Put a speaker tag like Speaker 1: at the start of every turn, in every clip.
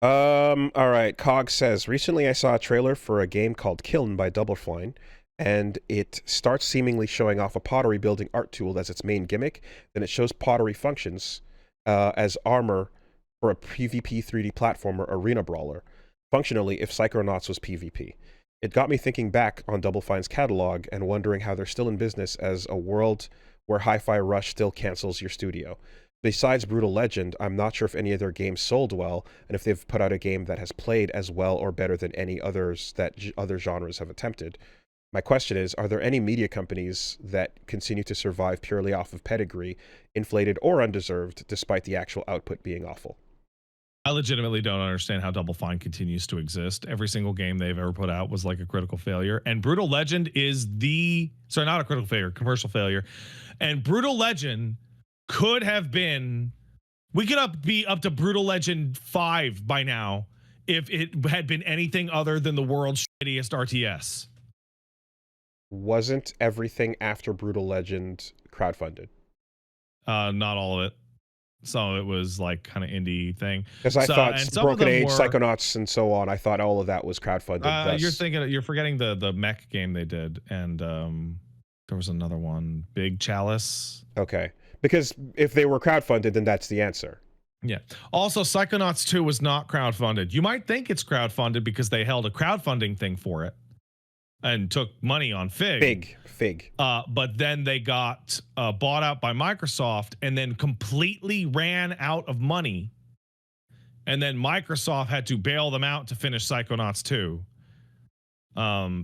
Speaker 1: All right. Cog says, recently I saw a trailer for a game called Kiln by Double Fine, and it starts seemingly showing off a pottery building art tool as its main gimmick. Then it shows pottery functions as armor for a PvP 3D platformer arena brawler. Functionally, if Psychonauts was PvP. It got me thinking back on Double Fine's catalog and wondering how they're still in business as a world where Hi-Fi Rush still cancels your studio. Besides Brutal Legend, I'm not sure if any of their games sold well, and if they've put out a game that has played as well or better than any others that other genres have attempted. My question is, are there any media companies that continue to survive purely off of pedigree, inflated or undeserved, despite the actual output being awful?
Speaker 2: I legitimately don't understand how Double Fine continues to exist. Every single game they've ever put out was like a critical failure. And Brutal Legend is not a critical failure, commercial failure. And Brutal Legend could have been, we could be up to Brutal Legend 5 by now if it had been anything other than the world's shittiest RTS.
Speaker 1: Wasn't everything after Brutal Legend crowdfunded?
Speaker 2: Not all of it. Some of it was like kind of indie thing.
Speaker 1: Because I thought Broken Age, Psychonauts, and so on, I thought all of that was crowdfunded.
Speaker 2: You're forgetting the mech game they did, and there was another one, Big Chalice.
Speaker 1: Okay. Because if they were crowdfunded, then that's the answer.
Speaker 2: Yeah. Also, Psychonauts 2 was not crowdfunded. You might think it's crowdfunded because they held a crowdfunding thing for it and took money on Fig. But then they got bought out by Microsoft and then completely ran out of money. And then Microsoft had to bail them out to finish Psychonauts 2.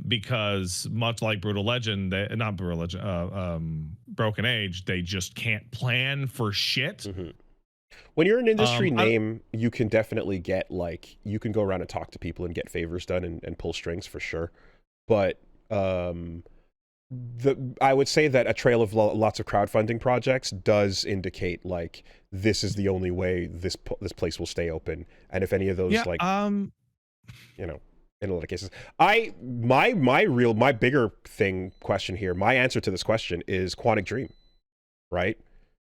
Speaker 2: Because much like Brutal Legend, Broken Age, they just can't plan for shit.
Speaker 1: Mm-hmm. When you're an industry name, you can definitely get, like, you can go around and talk to people and get favors done and pull strings for sure. But I would say that a trail of lots of crowdfunding projects does indicate, like, this is the only way this place will stay open. And if any of those, in a lot of cases, my bigger question here, my answer to this question is Quantic Dream, right?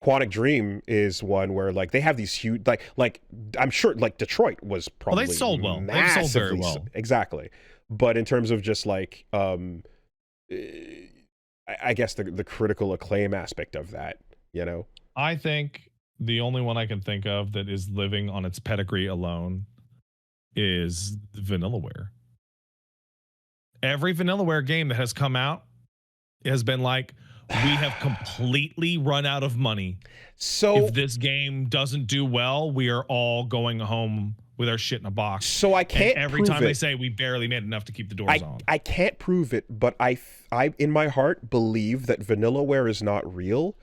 Speaker 1: Quantic Dream is one where, like, they have these huge, like I'm sure, like, Detroit was probably
Speaker 2: they sold well. They sold very well.
Speaker 1: Exactly. But in terms of just like, I guess the critical acclaim aspect of that, you know?
Speaker 2: I think the only one I can think of that is living on its pedigree alone is Vanillaware. Every Vanillaware game that has come out has been like, we have completely run out of money. So if this game doesn't do well, we are all going home with our shit in a box.
Speaker 1: So I can't.
Speaker 2: And every time they say we barely made enough to keep the doors on.
Speaker 1: I can't prove it, but I in my heart believe that Vanillaware is not real.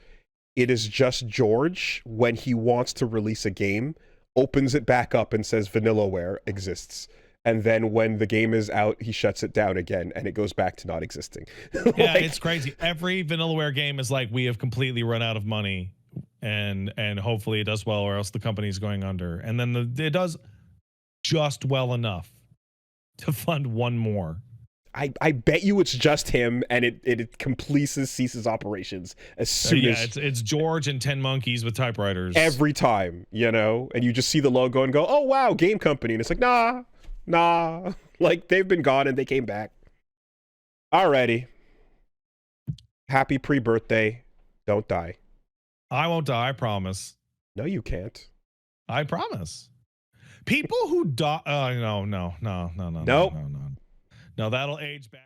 Speaker 1: It is just George, when he wants to release a game, opens it back up and says Vanillaware exists. And then when the game is out, he shuts it down again, and it goes back to not existing.
Speaker 2: Yeah, it's crazy. Every Vanillaware game is like, we have completely run out of money, and hopefully it does well, or else the company's going under. And then it does just well enough to fund one more.
Speaker 1: I bet you it's just him, and it ceases operations as soon as...
Speaker 2: it's George and 10 monkeys with typewriters.
Speaker 1: Every time, you know? And you just see the logo and go, oh, wow, game company. And it's like, nah, like, they've been gone and they came back. Alrighty. Happy pre-birthday. Don't die.
Speaker 2: I won't die, I promise.
Speaker 1: No, you can't.
Speaker 2: I promise. People who die... no.
Speaker 1: Nope.
Speaker 2: No, that'll age bad.